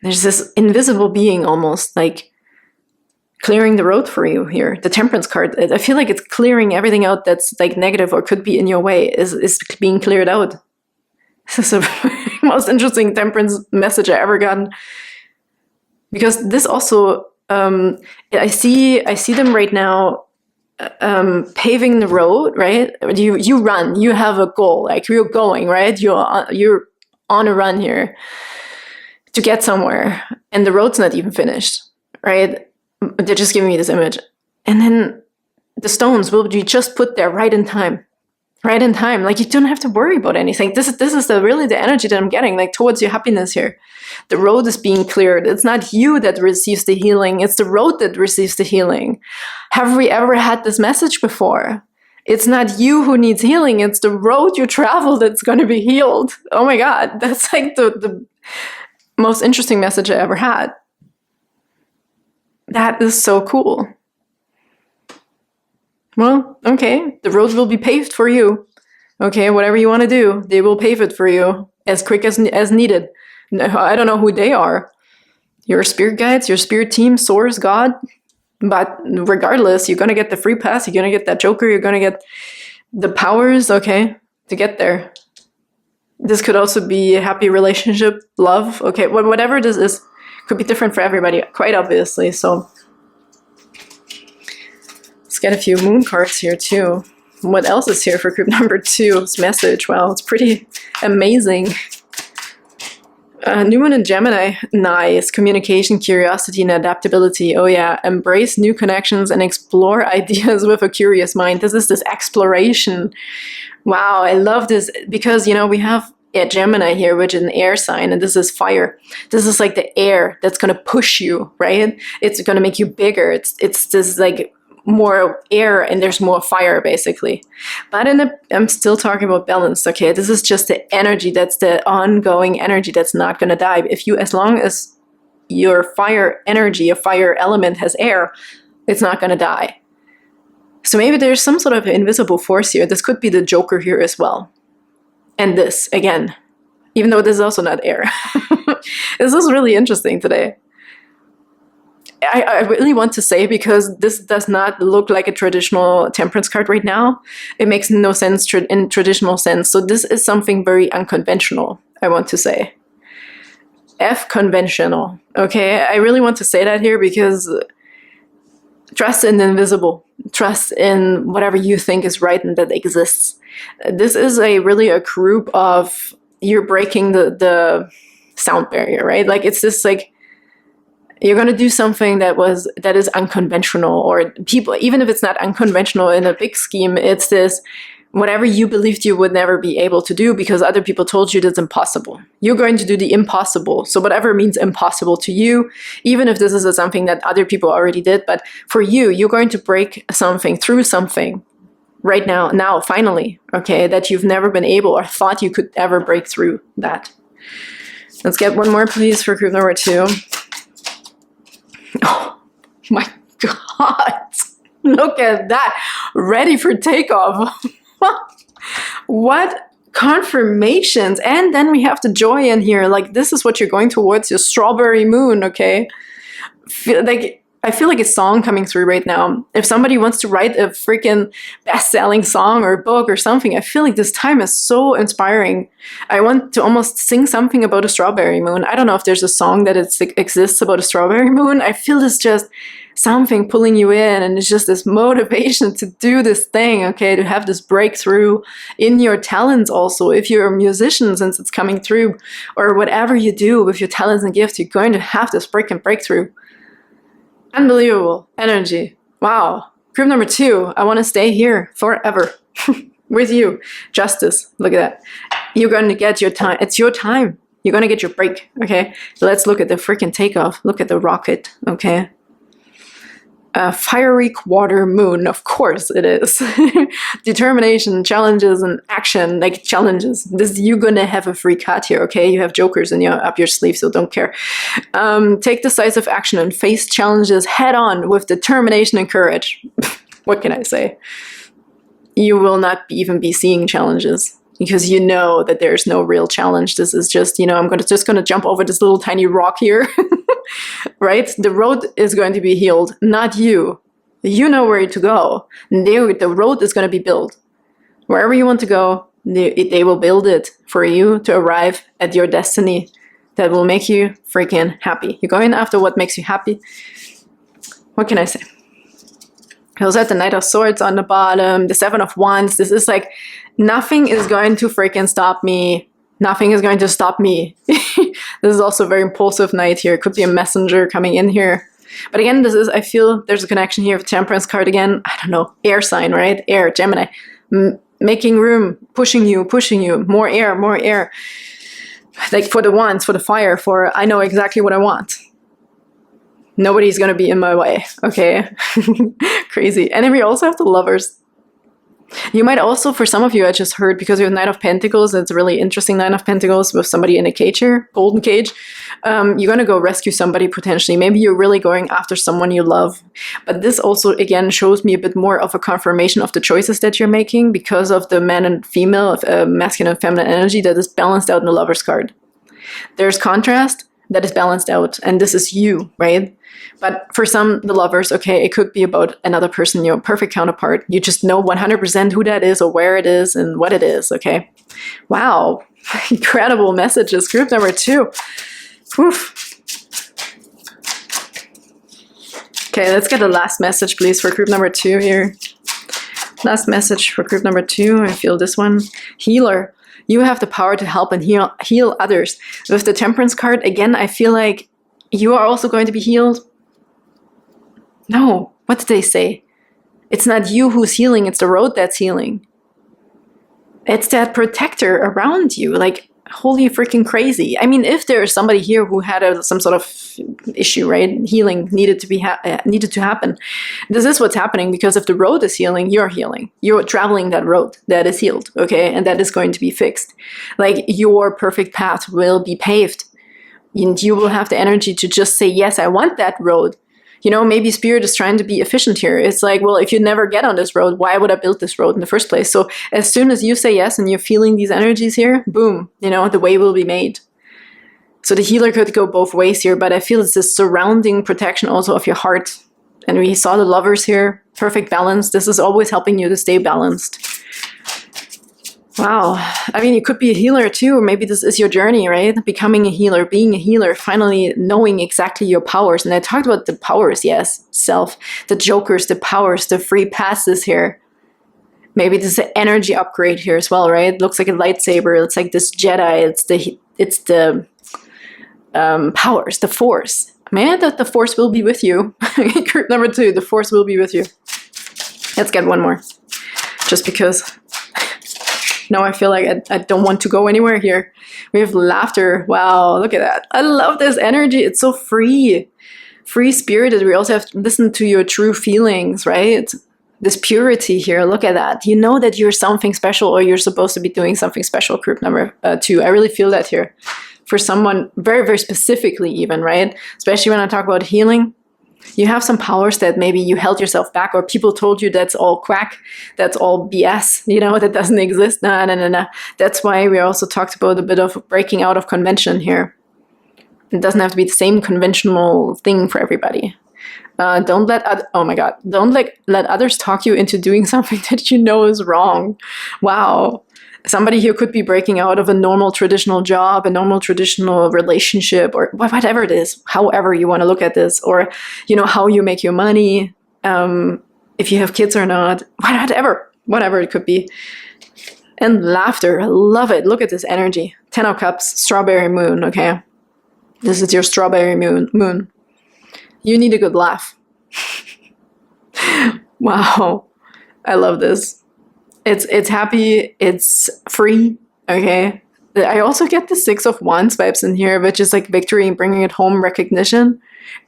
There's this invisible being almost like clearing the road for you here. The Temperance card, I feel like it's clearing everything out that's like negative or could be in your way is being cleared out. This is the most interesting Temperance message I ever gotten. Because this also, I see them right now paving the road, right? You run, you have a goal, like you're going, right? You're on a run here to get somewhere, and the road's not even finished, right? They're just giving me this image. And then the stones will be just put there right in time. Like you don't have to worry about anything. This is really the energy that I'm getting, like towards your happiness here. The road is being cleared. It's not you that receives the healing. It's the road that receives the healing. Have we ever had this message before? It's not you who needs healing. It's the road you travel that's going to be healed. Oh my God. That's like the most interesting message I ever had. That is so cool. Well, okay, the road will be paved for you. Okay, whatever you want to do, they will pave it for you as quick as needed. I don't know who they are. Your spirit guides, your spirit team, source, God. But regardless, you're going to get the free pass. You're going to get that joker. You're going to get the powers, okay, to get there. This could also be a happy relationship, love. Okay, whatever this is, could be different for everybody, quite obviously. So let's get a few moon cards here too. What else is here for group number 2's message? Well, it's pretty amazing. New Moon in Gemini, nice. Communication, curiosity, and adaptability. Oh yeah, embrace new connections and explore ideas with a curious mind. This is this exploration. Wow, I love this because, we have Gemini here, which is an air sign, and this is fire. This is like the air that's going to push you, right? It's going to make you bigger. It's this like more air and there's more fire basically. But I'm still talking about balance, okay? This is just the energy, that's the ongoing energy that's not going to die. As long as your fire energy, a fire element has air, it's not going to die. So maybe there's some sort of invisible force here. This could be the joker here as well. And this, again, even though this is also not air. This is really interesting today. I really want to say, because this does not look like a traditional Temperance card right now. It makes no sense in traditional sense. So this is something very unconventional, I want to say. Conventional. Okay, I really want to say that here because trust in the invisible. Trust in whatever you think is right and that exists. This is really a group of, you're breaking the sound barrier, right? Like it's this like, You're going to do something that is unconventional, or people, even if it's not unconventional in a big scheme, it's this, whatever you believed you would never be able to do because other people told you that's impossible. You're going to do the impossible. So whatever means impossible to you, even if this is something that other people already did, but for you, you're going to break something through something right now, finally, okay, that you've never been able or thought you could ever break through that. Let's get one more, please, for group number 2. Oh my God. Look at that. Ready for takeoff. What confirmations. And then we have the joy in here. Like, this is what you're going towards, your strawberry moon, okay? I feel like a song coming through right now. If somebody wants to write a freaking best-selling song or book or something, I feel like this time is so inspiring. I want to almost sing something about a strawberry moon. I don't know if there's a song that exists about a strawberry moon. I feel it's just something pulling you in, and it's just this motivation to do this thing, okay, to have this breakthrough in your talents also. If you're a musician, since it's coming through, or whatever you do with your talents and gifts, you're going to have this breakthrough. Unbelievable energy. Wow. Group number 2, I want to stay here forever with you. Justice. Look at that. You're going to get your time. It's your time. You're going to get your break. Okay. Let's look at the freaking takeoff. Look at the rocket. Okay. Fiery quarter moon. Of course it is. Determination, challenges, and action. Like challenges. You're going to have a free cut here. Okay. You have jokers up your sleeve, so don't care. Take decisive action and face challenges head on with determination and courage. What can I say? You will not even be seeing challenges because you know that there's no real challenge. This is just, I'm just going to jump over this little tiny rock here. Right? The road is going to be healed, not you. You know where to go. The road is going to be built. Wherever you want to go, they will build it for you to arrive at your destiny that will make you freaking happy. You're going after what makes you happy. What can I say? I was at the Knight of Swords on the bottom, the 7 of Wands. This is like, nothing is going to freaking stop me. Nothing is going to stop me. This is also a very impulsive night here. It could be a messenger coming in here. But again, I feel there's a connection here with Temperance card again. I don't know. Air sign, right? Air, Gemini. Making room, pushing you. More air. Like for the wands, for the fire, for I know exactly what I want. Nobody's going to be in my way. Okay. Crazy. And then we also have the Lovers. You might also, for some of you, I just heard, because you have Knight of Pentacles, it's a really interesting Knight of Pentacles with somebody in a cage here, golden cage. You're going to go rescue somebody potentially. Maybe you're really going after someone you love. But this also, again, shows me a bit more of a confirmation of the choices that you're making because of the man and female, masculine and feminine energy that is balanced out in the Lovers card. There's contrast that is balanced out, and this is you, right? But for some, the Lovers, okay, it could be about another person, your perfect counterpart. You just know 100% who that is or where it is and what it is, okay? Wow, incredible messages. Group number 2. Oof. Okay, let's get the last message, please, for group number 2 here. Last message for group number 2. I feel this one. Healer. You have the power to help and heal others. With the Temperance card, again, I feel like you are also going to be healed. No, what did they say? It's not you who's healing, it's the road that's healing. It's that protector around you, like, holy freaking crazy. I mean, if there is somebody here who had some sort of issue, right? Healing needed to happen. This is what's happening, because if the road is healing, you're healing. You're traveling that road that is healed, okay? And that is going to be fixed. Like, your perfect path will be paved. And you will have the energy to just say, yes, I want that road. Maybe Spirit is trying to be efficient here. It's like, well, if you never get on this road, why would I build this road in the first place? So as soon as you say yes and you're feeling these energies here, boom, the way will be made. So the healer could go both ways here, but I feel it's this surrounding protection also of your heart. And we saw the Lovers here, perfect balance. This is always helping you to stay balanced. Wow. I mean, you could be a healer too. Maybe this is your journey, right? Becoming a healer, being a healer, finally knowing exactly your powers. And I talked about the powers, yes, self, the jokers, the powers, the free passes here. Maybe this is an energy upgrade here as well, right? It looks like a lightsaber. It's like this Jedi. It's the powers, the force. man, that the force will be with you. Group number 2, the force will be with you. Let's get one more. Just because now I feel like I don't want to go anywhere here. We have laughter. Wow, look at that. I love this energy. It's so free. Free-spirited. We also have to listen to your true feelings, right? This purity here. Look at that. You know that you're something special, or you're supposed to be doing something special, group number 2. I really feel that here. For someone very, very specifically even, right? Especially when I talk about healing. You have some powers that maybe you held yourself back, or people told you that's all quack, that's all BS, you know, that doesn't exist. No. That's why we also talked about a bit of breaking out of convention here. It doesn't have to be the same conventional thing for everybody. Don't let others talk you into doing something that you know is wrong. Wow. Somebody here could be breaking out of a normal traditional job, a normal traditional relationship, or whatever it is, however you want to look at this, or, you know, how you make your money, if you have kids or not, whatever it could be. And laughter, I love it. Look at this energy. 10 of Cups, strawberry moon, okay? This is your strawberry moon. You need a good laugh. Wow. I love this. It's happy, it's free, okay? I also get the 6 of Wands vibes in here, which is like victory and bringing it home, recognition,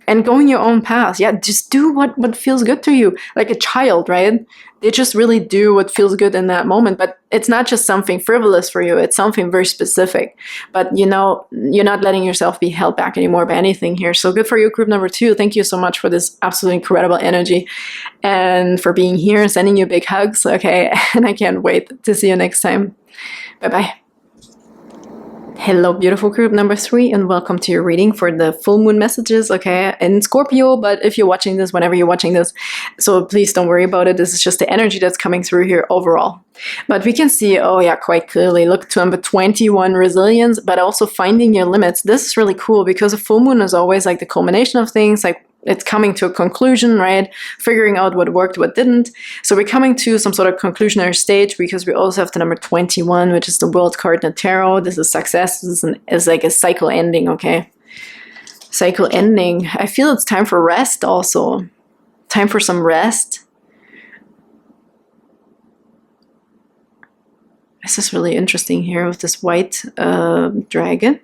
and going your own path. Yeah, just do what feels good to you. Like a child, right? They just really do what feels good in that moment. But it's not just something frivolous for you. It's something very specific. But, you know, you're not letting yourself be held back anymore by anything here. So good for you, group number 2. Thank you so much for this absolutely incredible energy and for being here, sending you big hugs. Okay, and I can't wait to see you next time. Bye-bye. Hello, beautiful group number 3, and welcome to your reading for the full moon messages, okay, in Scorpio. But if you're watching this, whenever you're watching this, so please don't worry about it. This is just the energy that's coming through here overall. But we can see, oh yeah, quite clearly, look to number 21, resilience, but also finding your limits. This is really cool because a full moon is always like the culmination of things, like it's coming to a conclusion, right? Figuring out what worked, what didn't. So we're coming to some sort of conclusionary stage because we also have the number 21, which is the World card in the tarot. This is success. This is like a cycle ending, okay? Cycle ending. I feel it's time for rest also. Time for some rest. This is really interesting here with this white dragon.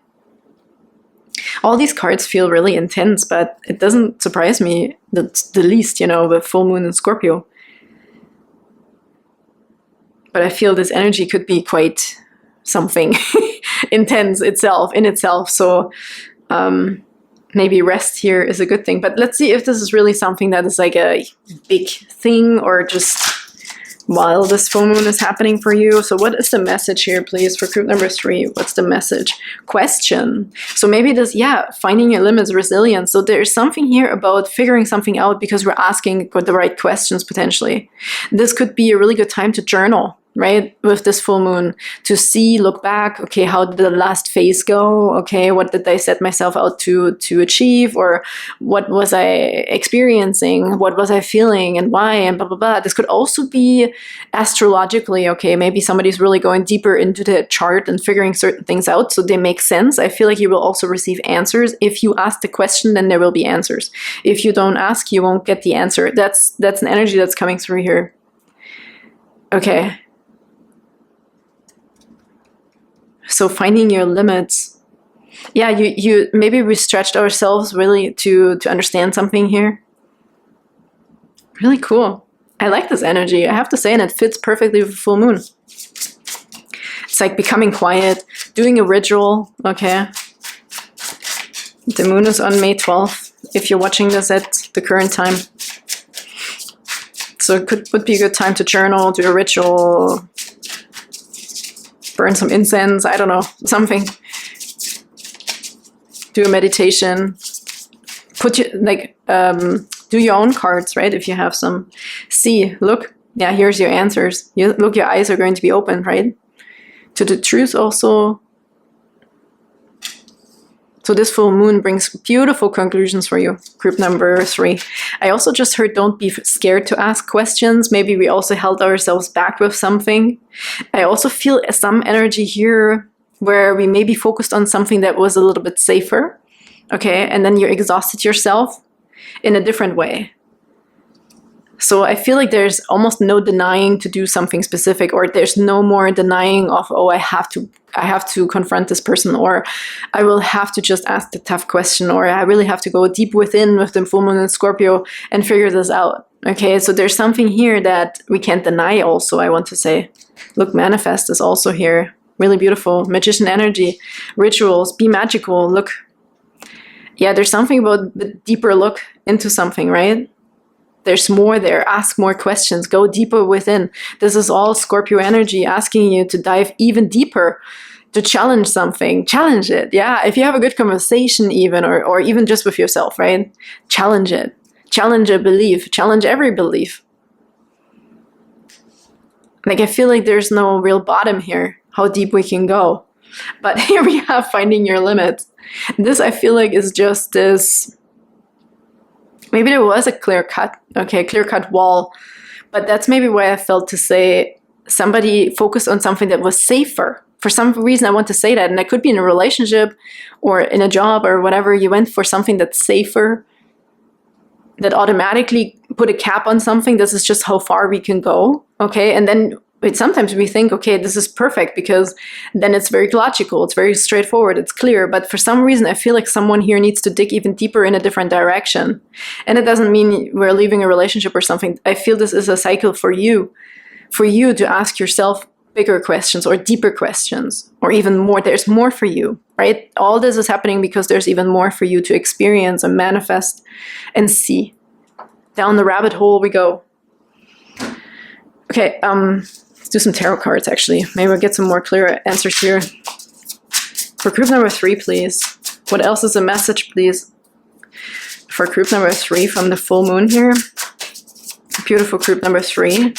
All these cards feel really intense, but it doesn't surprise me the least, you know, with full moon and Scorpio. But I feel this energy could be quite something intense in itself. So maybe rest here is a good thing. But let's see if this is really something that is like a big thing or just while this full moon is happening for you. So what is the message here, please, for group number 3? What's the message? Question. So maybe this, yeah, finding your limits, resilience. So there's something here about figuring something out because we're asking for the right questions, potentially. This could be a really good time to journal, right, with this full moon, to see, look back, okay, how did the last phase go? Okay, what did I set myself out to achieve? Or what was I experiencing? What was I feeling and why? And blah, blah, blah. This could also be astrologically, okay, maybe somebody's really going deeper into the chart and figuring certain things out so they make sense. I feel like you will also receive answers. If you ask the question, then there will be answers. If you don't ask, you won't get the answer. That's an energy that's coming through here. Okay. So finding your limits. Yeah, you maybe we stretched ourselves really to understand something here. Really cool. I like this energy, I have to say, and it fits perfectly with full moon. It's like becoming quiet, doing a ritual, okay? The moon is on May 12th, if you're watching this at the current time. So it would be a good time to journal, do a ritual, burn some incense, I don't know, something. Do a meditation. Put your, like, do your own cards, right, if you have some. See, look, yeah, here's your answers. Look, your eyes are going to be open, right? To the truth also. So this full moon brings beautiful conclusions for you, group number 3. I also just heard don't be scared to ask questions. Maybe we also held ourselves back with something. I also feel some energy here where we maybe focused on something that was a little bit safer. okay? And then you exhausted yourself in a different way. So I feel like there's almost no denying to do something specific, or there's no more denying of, oh, I have to confront this person, or I will have to just ask the tough question, or I really have to go deep within with the full moon in Scorpio and figure this out. Okay, so there's something here that we can't deny also, I want to say. Look, manifest is also here. Really beautiful. Magician energy, rituals, be magical. Look. Yeah, there's something about the deeper look into something, right? There's more there. Ask more questions. Go deeper within. This is all Scorpio energy asking you to dive even deeper, to challenge something. Challenge it. Yeah, if you have a good conversation even, or even just with yourself, right? Challenge it. Challenge a belief. Challenge every belief. Like, I feel like there's no real bottom here, how deep we can go. But here we have finding your limits. This, I feel like, is just this... Maybe there was a clear-cut wall, but that's maybe why I felt to say somebody focused on something that was safer. For some reason, I want to say that, and that could be in a relationship or in a job or whatever. You went for something that's safer, that automatically put a cap on something. This is just how far we can go, okay? And then sometimes we think, okay, this is perfect, because then it's very logical, it's very straightforward, it's clear. But for some reason, I feel like someone here needs to dig even deeper in a different direction. And it doesn't mean we're leaving a relationship or something. I feel this is a cycle for you to ask yourself bigger questions or deeper questions, or even more. There's more for you, right? All this is happening because there's even more for you to experience and manifest and see. Down the rabbit hole we go. Okay, let's do some tarot cards, actually. Maybe we'll get some more clear answers here. For group number 3, please. What else is a message, please? For group number 3 from the full moon here. Beautiful group number 3.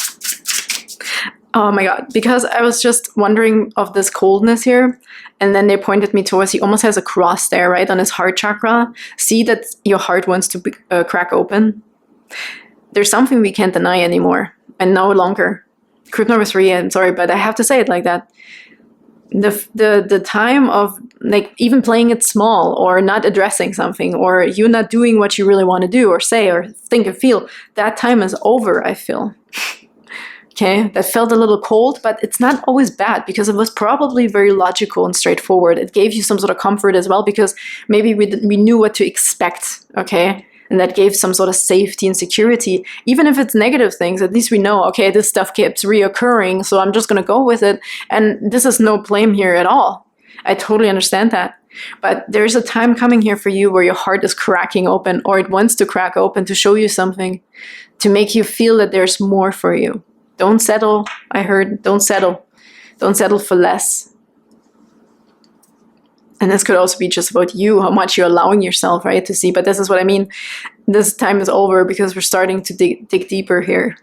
Oh my god, because I was just wondering of this coldness here, and then they pointed me towards, he almost has a cross there, right, on his heart chakra. See that your heart wants to crack open? There's something we can't deny anymore, and no longer. Group number 3, I'm sorry, but I have to say it like that. The time of, like, even playing it small, or not addressing something, or you not doing what you really want to do, or say, or think and feel, that time is over, I feel. Okay, that felt a little cold, but it's not always bad, because it was probably very logical and straightforward. It gave you some sort of comfort as well, because maybe we knew what to expect, okay? And that gave some sort of safety and security. Even if it's negative things, at least we know, okay, this stuff keeps reoccurring, so I'm just going to go with it. And this is no blame here at all. I totally understand that. But there's a time coming here for you where your heart is cracking open, or it wants to crack open to show you something, to make you feel that there's more for you. Don't settle, I heard, don't settle. Don't settle for less. And this could also be just about you, how much you're allowing yourself, right, to see. But this is what I mean. This time is over because we're starting to dig deeper here.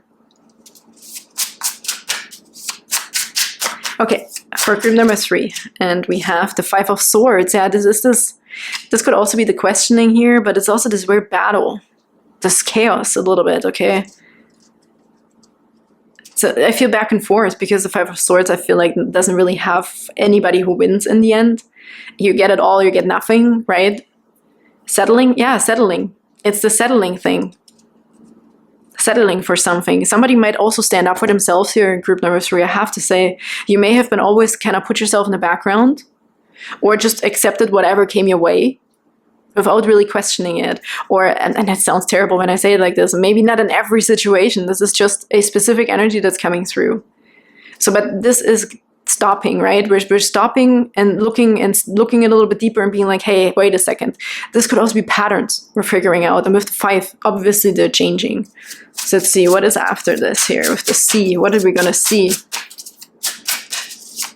Okay, for group number 3. And we have the 5 of Swords. Yeah, this could also be the questioning here, but it's also this weird battle. This chaos a little bit, okay? So I feel back and forth, because the 5 of Swords, I feel like, doesn't really have anybody who wins in the end. You get it all, you get nothing, right? Settling? Yeah, settling. It's the settling thing. Settling for something. Somebody might also stand up for themselves here in group number 3, I have to say. You may have been always kind of put yourself in the background, or just accepted whatever came your way, without really questioning it. Or, and it sounds terrible when I say it like this, maybe not in every situation. This is just a specific energy that's coming through. So, but this is stopping, right? We're stopping and looking a little bit deeper and being like, hey, wait a second. This could also be patterns we're figuring out. And with the 5, obviously they're changing. So let's see, what is after this here with the C? What are we going to see?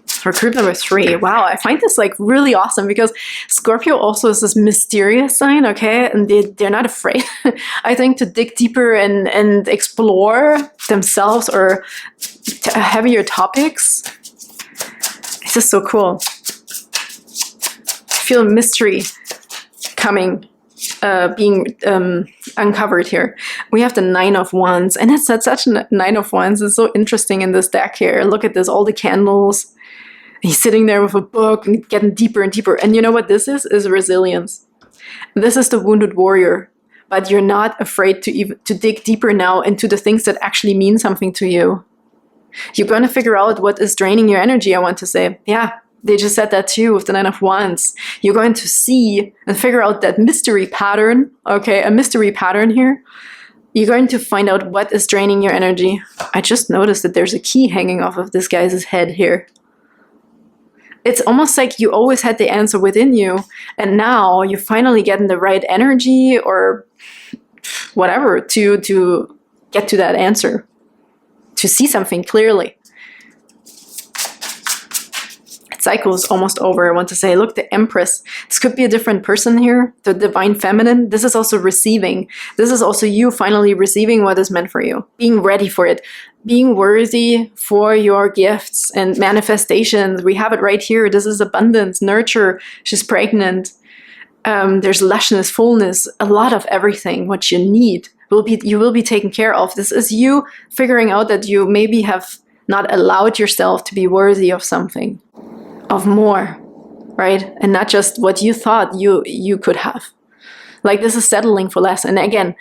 For group number 3, wow, I find this like really awesome, because Scorpio also is this mysterious sign, okay? And they're not afraid, I think, to dig deeper and explore themselves or heavier topics. It's just so cool. I feel mystery coming, being uncovered here. We have the 9 of Wands, and it's such a 9 of Wands. It's so interesting in this deck here. Look at this, all the candles. He's sitting there with a book and getting deeper and deeper. And you know what this is? Is resilience. This is the wounded warrior, but you're not afraid to dig deeper now into the things that actually mean something to you. You're going to figure out what is draining your energy, I want to say. Yeah, they just said that too with the Nine of Wands. You're going to see and figure out that mystery pattern, okay, a mystery pattern here. You're going to find out what is draining your energy. I just noticed that there's a key hanging off of this guy's head here. It's almost like you always had the answer within you, and now you're finally getting the right energy or whatever to get to that answer, to see something clearly. Cycle is almost over. I want to say, look, the Empress. This could be a different person here. The Divine Feminine. This is also receiving. This is also you finally receiving what is meant for you. Being ready for it. Being worthy for your gifts and manifestations. We have it right here. This is abundance, nurture. She's pregnant. There's lushness, fullness, a lot of everything. What you need you will be taken care of. This is you figuring out that you maybe have not allowed yourself to be worthy of something. Of more, right? And not just what you thought you could have. Like, this is settling for less. And again,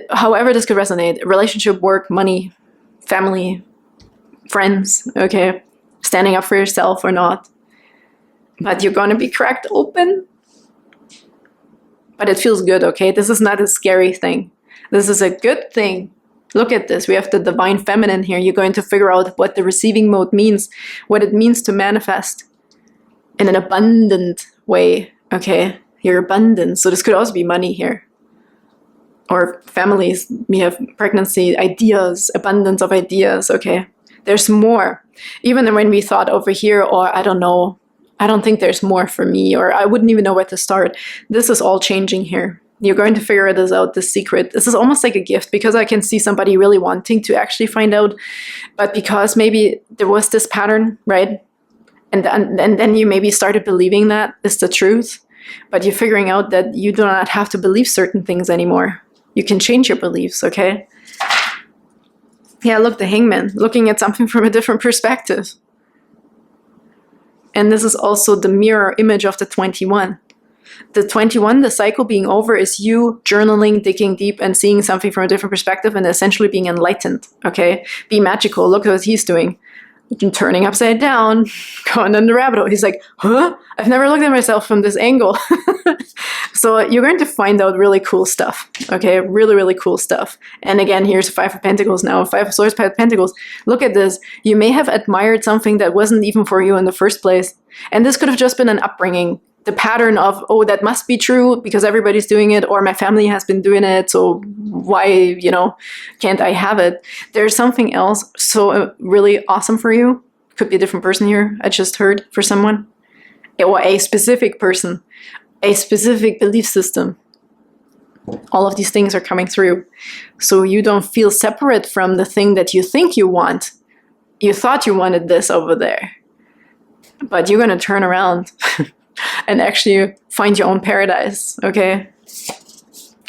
however this could resonate, relationship, work, money, family, friends, okay? Standing up for yourself or not. But you're gonna be cracked open. But it feels good, okay? This is not a scary thing. This is a good thing. Look at this. We have the Divine Feminine here. You're going to figure out what the receiving mode means, what it means to manifest in an abundant way, okay? Your abundance. So this could also be money here. Or families. We have pregnancy, ideas, abundance of ideas, okay? There's more. Even when we thought over here, or I don't know, I don't think there's more for me, or I wouldn't even know where to start. This is all changing here. You're going to figure this out, this secret. This is almost like a gift, because I can see somebody really wanting to actually find out, but because maybe there was this pattern, right? And then you maybe started believing that is the truth, but you're figuring out that you do not have to believe certain things anymore. You can change your beliefs, okay? Yeah, look, the Hangman, looking at something from a different perspective. And this is also the mirror image of the 21. The 21, the cycle being over, is you journaling, digging deep, and seeing something from a different perspective, and essentially being enlightened, okay? Be magical. Look what he's doing. Turning upside down, going down the rabbit hole. He's like, huh? I've never looked at myself from this angle. So you're going to find out really cool stuff, okay? Really, really cool stuff. And again, here's Five of Pentacles now. Five of Swords, Five of Pentacles. Look at this. You may have admired something that wasn't even for you in the first place. And this could have just been an upbringing. The pattern of, oh, that must be true because everybody's doing it, or my family has been doing it, so why, can't I have it? There's something else so really awesome for you. Could be a different person here, I just heard, for someone. Or a specific person, a specific belief system. All of these things are coming through. So you don't feel separate from the thing that you think you want. You thought you wanted this over there. But you're going to turn around and actually find your own paradise, okay?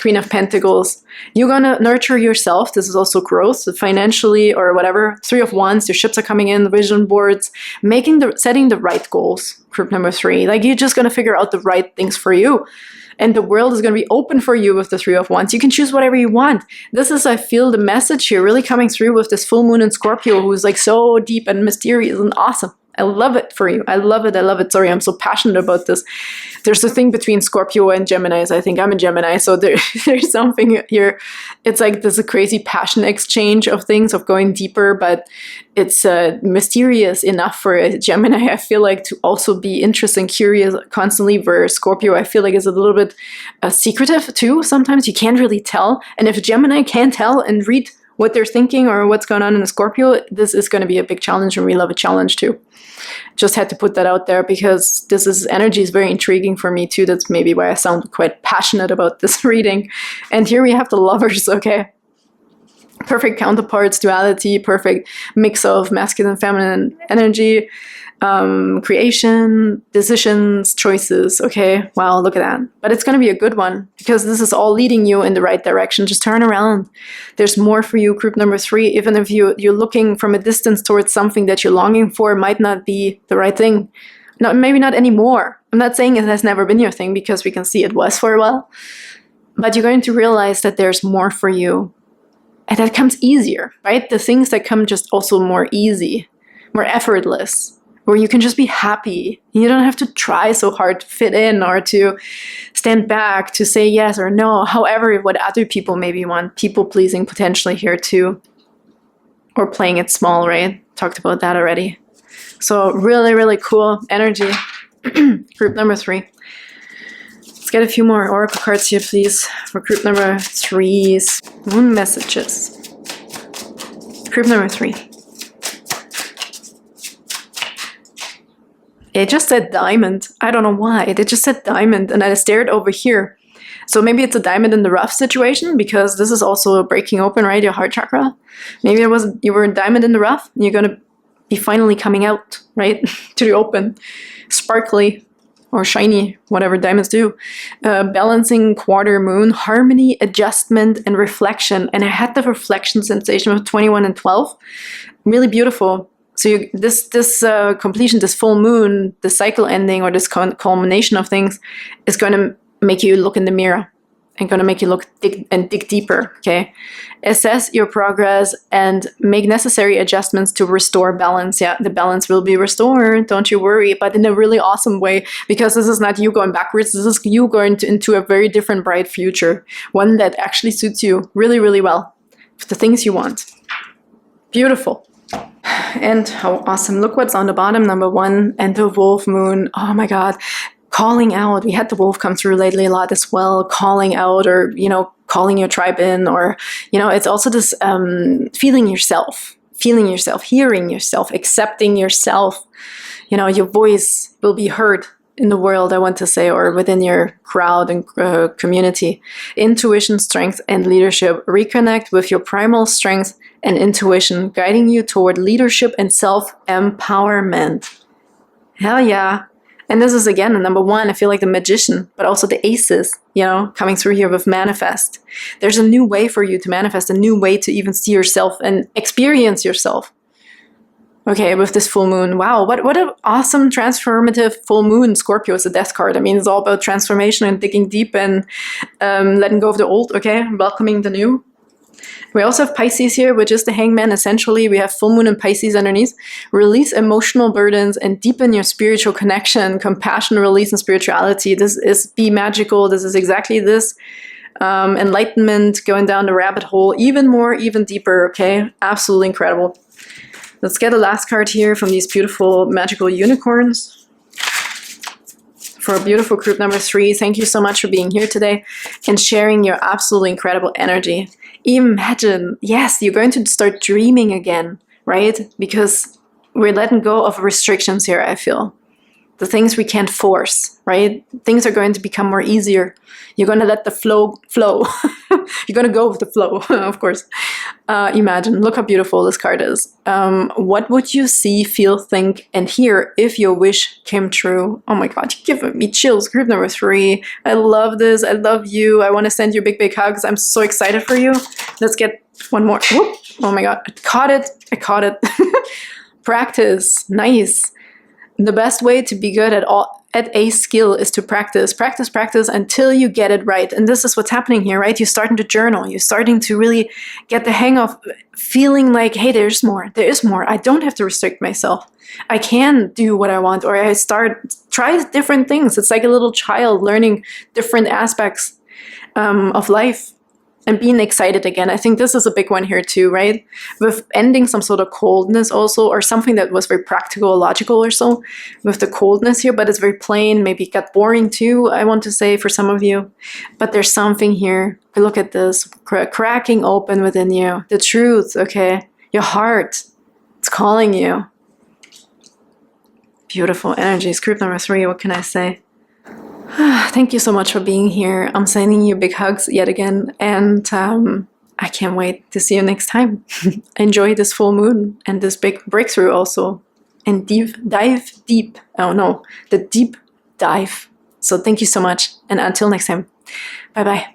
Queen of Pentacles. You're gonna nurture yourself. This is also growth, financially or whatever. Three of Wands, your ships are coming in, the vision boards, setting the right goals. Group number 3. Like, you're just gonna figure out the right things for you. And the world is gonna be open for you with the Three of Wands. You can choose whatever you want. This is, I feel, the message here really coming through with this full moon in Scorpio, who's like so deep and mysterious and awesome. I love it for you. I love it. I love it. Sorry, I'm so passionate about this. There's a thing between Scorpio and Geminis. I think I'm a Gemini, so there's something here. It's like there's a crazy passion exchange of things, of going deeper, but it's mysterious enough for a Gemini, I feel like, to also be interested and curious constantly, where Scorpio, I feel like, is a little bit secretive too. Sometimes you can't really tell. And if a Gemini can't tell and read what they're thinking or what's going on in the Scorpio, this is going to be a big challenge, and we love a challenge too. Just had to put that out there because energy is very intriguing for me too. That's maybe why I sound quite passionate about this reading. And here we have the Lovers, okay? Perfect counterparts, duality, perfect mix of masculine and feminine energy, creation, decisions, choices, okay? Wow, look at that. But it's going to be a good one because this is all leading you in the right direction. Just turn around. There's more for you, group number 3. Even if you're looking from a distance towards something that you're longing for, might not be the right thing. maybe not anymore. I'm not saying it has never been your thing, because we can see it was for a while. But you're going to realize that there's more for you. And that comes easier, right? The things that come just also more easy, more effortless, where you can just be happy. You don't have to try so hard to fit in or to stand back, to say yes or no. However, what other people maybe want. People pleasing potentially here too. Or playing it small, right? Talked about that already. So really, really cool energy. Group number 3. Let's get a few more oracle cards here, please. For group number 3's moon messages. Group number 3. It just said diamond. I don't know why. It just said diamond, and I stared over here. So maybe it's a diamond in the rough situation, because this is also breaking open, right? Your heart chakra. Maybe you were a diamond in the rough, and you're going to be finally coming out, right? To the open. Sparkly or shiny, whatever diamonds do. Balancing quarter moon, harmony, adjustment, and reflection. And I had the reflection sensation of 21 and 12. Really beautiful. So this completion, this full moon, the cycle ending, or this culmination of things is going to make you look in the mirror and going to make you dig deeper, okay? Assess your progress and make necessary adjustments to restore balance. Yeah, the balance will be restored, don't you worry, but in a really awesome way, because this is not you going backwards, this is you going into a very different, bright future, one that actually suits you really, really well, for the things you want. Beautiful. And how awesome. Look what's on the bottom, number 1, and the wolf moon. Oh my God. Calling out. We had the wolf come through lately a lot as well. Calling out, or, calling your tribe in, or, it's also this feeling yourself, hearing yourself, accepting yourself. Your voice will be heard in the world, I want to say, or within your crowd and community. Intuition, strength, and leadership. Reconnect with your primal strength and intuition, guiding you toward leadership and self-empowerment. Hell yeah. And this is, again, number 1, I feel like the magician, but also the aces, coming through here with manifest. There's a new way for you to manifest, a new way to even see yourself and experience yourself. Okay, with this full moon. Wow, what an awesome transformative full moon. Scorpio is a death card. I mean, it's all about transformation and digging deep and letting go of the old, okay? Welcoming the new. We also have Pisces here, which is the hangman. Essentially, we have full moon and Pisces underneath. Release emotional burdens and deepen your spiritual connection, compassion, release, and spirituality. This is be magical. This is exactly this. Enlightenment, going down the rabbit hole, even more, even deeper, okay? Absolutely incredible. Let's get a last card here from these beautiful magical unicorns. For a beautiful group number 3, thank you so much for being here today and sharing your absolutely incredible energy. Imagine, yes, you're going to start dreaming again, right? Because we're letting go of restrictions here, I feel. The things we can't force, right? Things are going to become more easier. You're going to let the flow. You're going to go with the flow, of course. Imagine, look how beautiful this card is. What would you see, feel, think, and hear if your wish came true? Oh my God, you're giving me chills. Group number 3. I love this. I love you. I want to send you big, big hugs. I'm so excited for you. Let's get one more. Whoop. Oh my God, I caught it. Practice. Nice. The best way to be good at a skill is to practice until you get it right. And this is what's happening here, right? You're starting to journal. You're starting to really get the hang of feeling like, hey, there is more. I don't have to restrict myself. I can do what I want, or I try different things. It's like a little child learning different aspects of life. And being excited again. I think this is a big one here too, right? With ending some sort of coldness also, or something that was very practical, logical or so, with the coldness here, but it's very plain. Maybe it got boring too, I want to say, for some of you. But there's something here. Look at this, cracking open within you. The truth, okay? Your heart, it's calling you. Beautiful energies. Group number 3, what can I say? Thank you so much for being here. I'm sending you big hugs yet again, and I can't wait to see you next time. Enjoy this full moon and this big breakthrough also, and dive deep. Oh no, the deep dive. So thank you so much, and until next time, bye bye.